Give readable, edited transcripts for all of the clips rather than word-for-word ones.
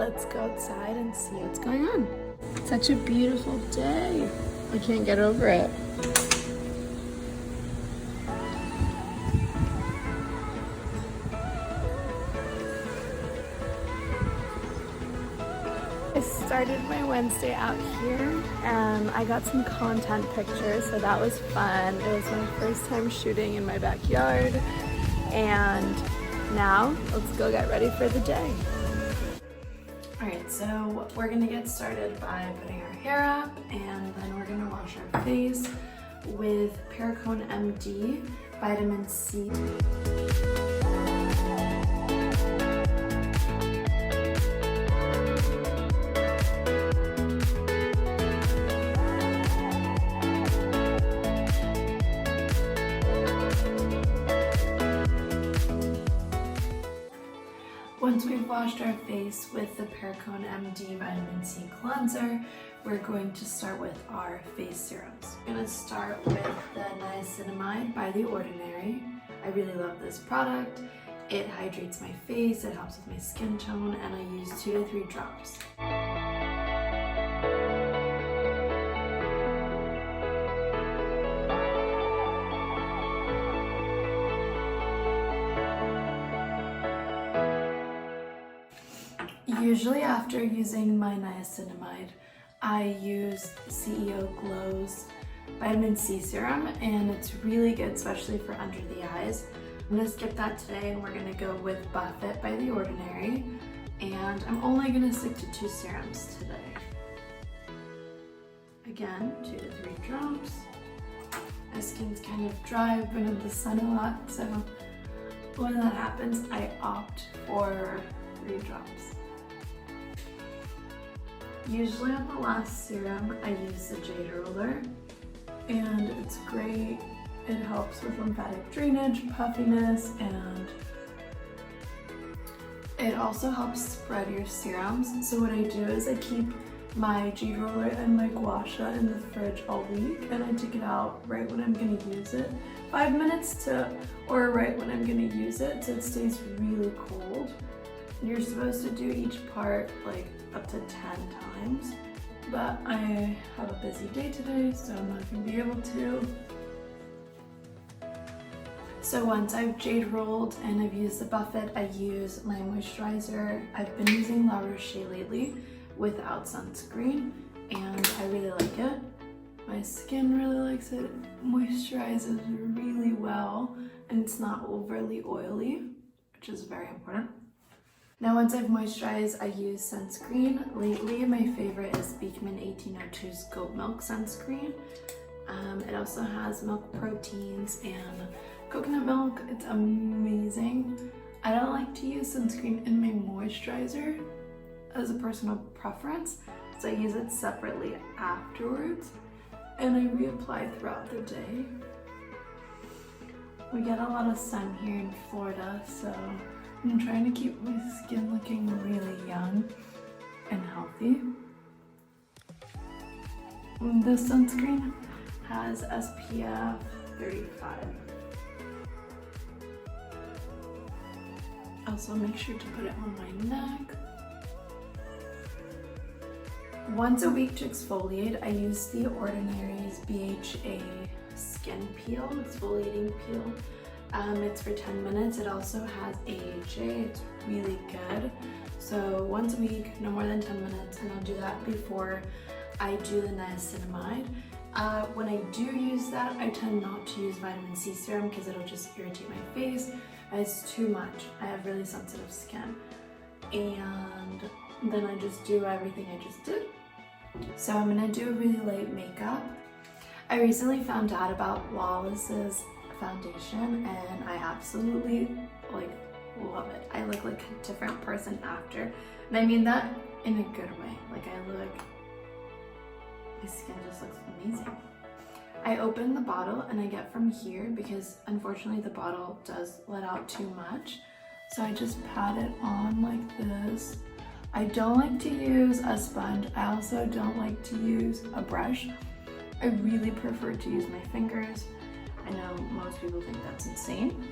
let's go outside and see what's going on. Such a beautiful day. I can't get over it. I started my Wednesday out here and I got some content pictures, so that was fun. It was my first time shooting in my backyard, and now let's go get ready for the day. Alright, so we're gonna get started by putting our hair up, and then we're gonna wash our face with Perfume MD Vitamin C. Once we've washed our face with the Perfume MD Vitamin C cleanser, we're going to start with our face serums. I'm going to start with the Niacinamide by The Ordinary. I really love this product. It hydrates my face, it helps with my skin tone, and I use 2 to 3 drops. Usually after using my niacinamide, I use CEO Glow's Vitamin C Serum, and it's really good, especially for under the eyes. I'm going to skip that today, and we're going to go with Buffet by The Ordinary, and I'm only going to stick to 2 serums today. Again, 2 to 3 drops. My skin's kind of dry, I've been in the sun a lot, so when that happens, I opt for 3 drops. Usually on the last serum, I use the Jade roller, and it's great. It helps with lymphatic drainage, puffiness, and it also helps spread your serums. So what I do is I keep my Jade roller and my Guasha in the fridge all week, and I take it out right when I'm gonna use it. 5 minutes or right when I'm gonna use it, so it stays really cold. You're supposed to do each part like up to 10 times, but I have a busy day today, so I'm not going to be able to. So once I've Jade rolled and I've used the Buffet, I use my moisturizer. I've been using La Roche lately without sunscreen, and I really like it. My skin really likes it. Moisturizes really well, and it's not overly oily, which is very important. Now once I've moisturized, I use sunscreen. Lately, my favorite is Beakman 1802's Goat Milk Sunscreen. It also has milk proteins and coconut milk. It's amazing. I don't like to use sunscreen in my moisturizer as a personal preference, so I use it separately afterwards, and I reapply throughout the day. We get a lot of sun here in Florida, so I'm trying to keep my skin looking really young and healthy. This sunscreen has SPF 35. Also make sure to put it on my neck. Once a week to exfoliate, I use The Ordinary's BHA Skin Peel, exfoliating peel. It's for 10 minutes. It also has AHA. It's really good. So once a week, no more than 10 minutes, and I'll do that before I do the niacinamide. When I do use that, I tend not to use vitamin C serum because it'll just irritate my face. It's too much. I have really sensitive skin. And then I just do everything I just did. So I'm gonna do a really light makeup. I recently found out about Lawless's Foundation, and I absolutely love it. I look like a different person after, and I mean that in a good way. My skin just looks amazing. I open the bottle and I get from here because unfortunately the bottle does let out too much, so I just pat it on like this. I don't like to use a sponge. I also don't like to use a brush. I really prefer to use my fingers. I know most people think that's insane.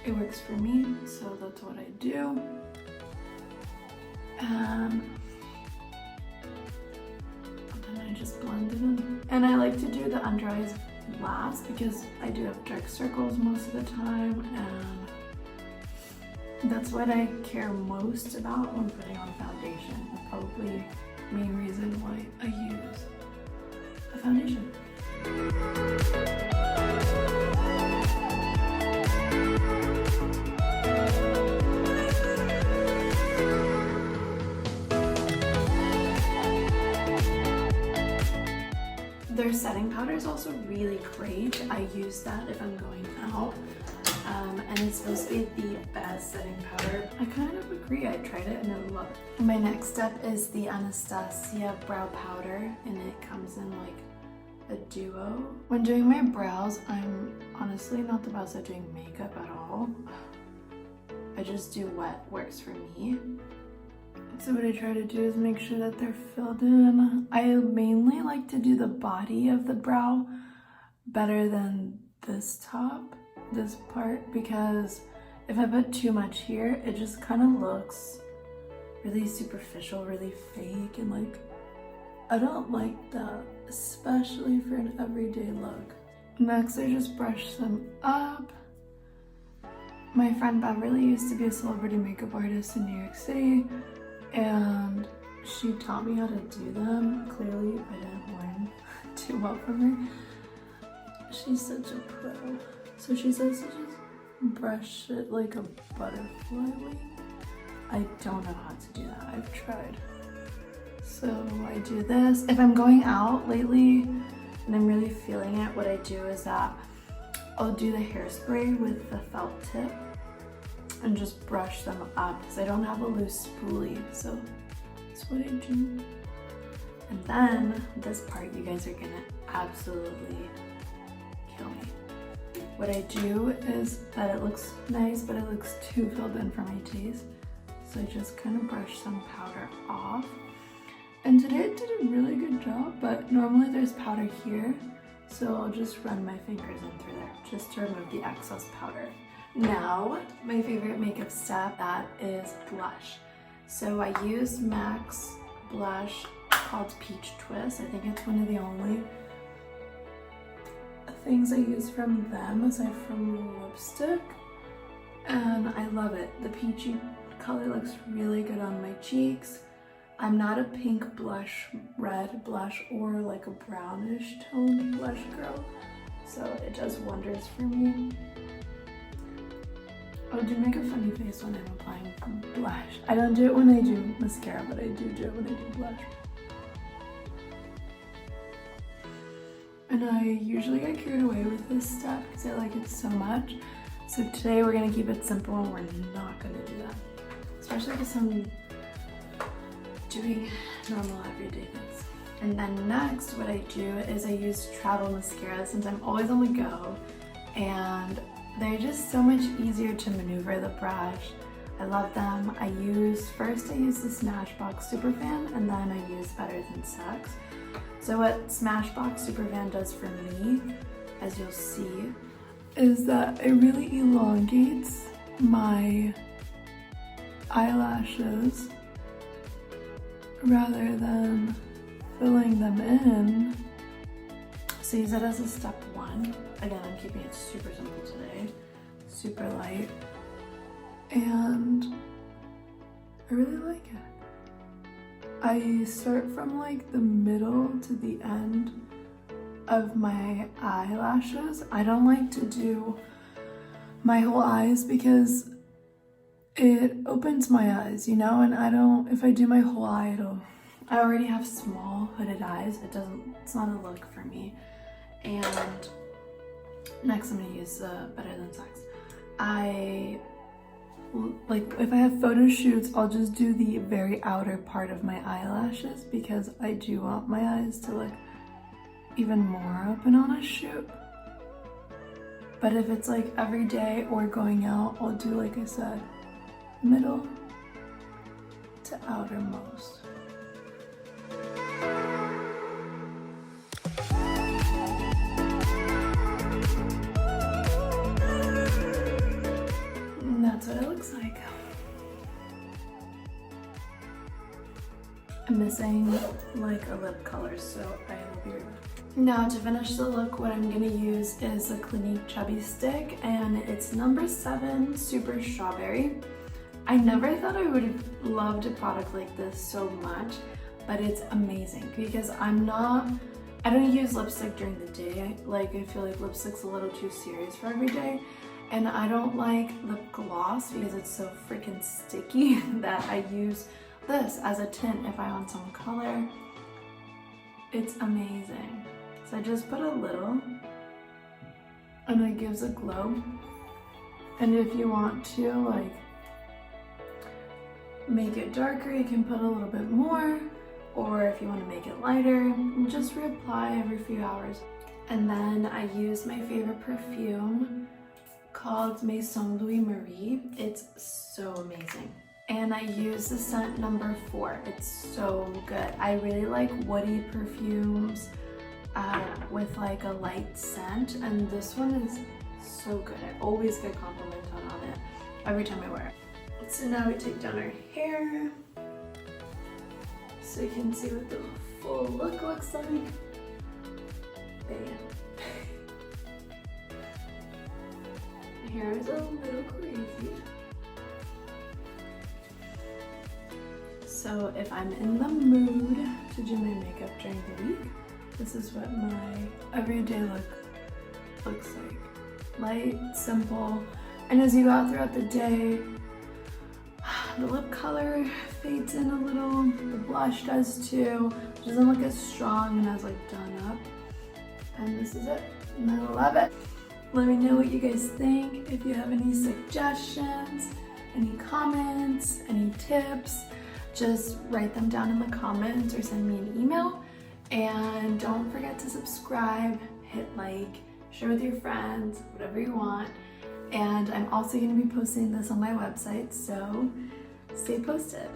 It works for me, so that's what I do. And then I just blend it in. And I like to do the under eyes last because I do have dark circles most of the time, and that's what I care most about when putting on foundation. Probably the main reason why I use a foundation. Their setting powder is also really great. I use that if I'm going out. And it's supposed to be the best setting powder. I kind of agree. I tried it and I love it. My next step is the Anastasia Brow Powder, and it comes in like a duo. When doing my brows, I'm honestly not the best at doing makeup at all. I just do what works for me. So what I try to do is make sure that they're filled in. I mainly like to do the body of the brow better than this top, this part, because if I put too much here, it just kind of looks really superficial, really fake, and like, I don't like that, especially for an everyday look. Next, I just brush them up. My friend Beverly used to be a celebrity makeup artist in New York City, and she taught me how to do them. Clearly, I didn't learn too well from her. She's such a pro. So she says to just brush it like a butterfly wing. I don't know how to do that. I've tried. So I do this. If I'm going out lately and I'm really feeling it, what I do is that I'll do the hairspray with the felt tip and just brush them up because I don't have a loose spoolie. So that's what I do. And then this part, you guys are gonna absolutely kill me. What I do is that it looks nice, but it looks too filled in for my taste. So I just kind of brush some powder off. And today I did a really good job, but normally there's powder here. So I'll just run my fingers in through there just to remove the excess powder. Now, my favorite makeup step, that is blush. So I use MAC's blush called Peach Twist. I think it's one of the only things I use from them aside from lipstick, and I love it. The peachy color looks really good on my cheeks. I'm not a pink blush, red blush, or like a brownish toned blush girl, so it does wonders for me. I do make a funny face when I'm applying blush. I don't do it when I do mascara, but I do it when I do blush. And I usually get carried away with this step because I like it so much. So today we're gonna keep it simple and we're not gonna do that. Especially because I'm doing normal everyday things. And then next, what I do is I use travel mascara since I'm always on the go. And they're just so much easier to maneuver the brush. I love them. First I use the Smashbox Superfan, and then I use Better Than Sex. So what Smashbox Superfan does for me, as you'll see, is that it really elongates my eyelashes rather than filling them in. So use it as a step one. Again, I'm keeping it super simple today, super light, and I really like it. I start from like the middle to the end of my eyelashes. I don't like to do my whole eyes because it opens my eyes, you know, and if I do my whole eye, I already have small hooded eyes. It's not a look for me. And next I'm gonna use the Better Than Sex. If I have photo shoots, I'll just do the very outer part of my eyelashes because I do want my eyes to look even more open on a shoot. But if it's like every day or going out, I'll do, like I said, middle to outermost. And that's what it looks like. I'm missing like a lip color, so I will be right back. Now to finish the look, what I'm gonna use is a Clinique Chubby stick, and it's number 7 Super Strawberry. I never thought I would have loved a product like this so much, but it's amazing because I don't use lipstick during the day. I feel like lipstick's a little too serious for every day. And I don't like lip gloss because it's so freaking sticky that I use this as a tint if I want some color. It's amazing. So I just put a little and it gives a glow. And if you want to like make it darker, you can put a little bit more, or if you want to make it lighter, just reapply every few hours. And then I use my favorite perfume called Maison Louis Marie. It's so amazing. And I use the scent number 4. It's so good. I really like woody perfumes with like a light scent, and this one is so good. I always get complimented on it every time I wear it. So now we take down our hair so you can see what the full look looks like. Bam. My hair is a little crazy. So if I'm in the mood to do my makeup during the week, this is what my everyday look looks like. Light, simple, and as you go out throughout the day, the lip color fades in a little, the blush does too. It doesn't look as strong and as like done up. And this is it, and I love it. Let me know what you guys think. If you have any suggestions, any comments, any tips, just write them down in the comments or send me an email. And don't forget to subscribe, hit like, share with your friends, whatever you want. And I'm also going to be posting this on my website, so stay posted.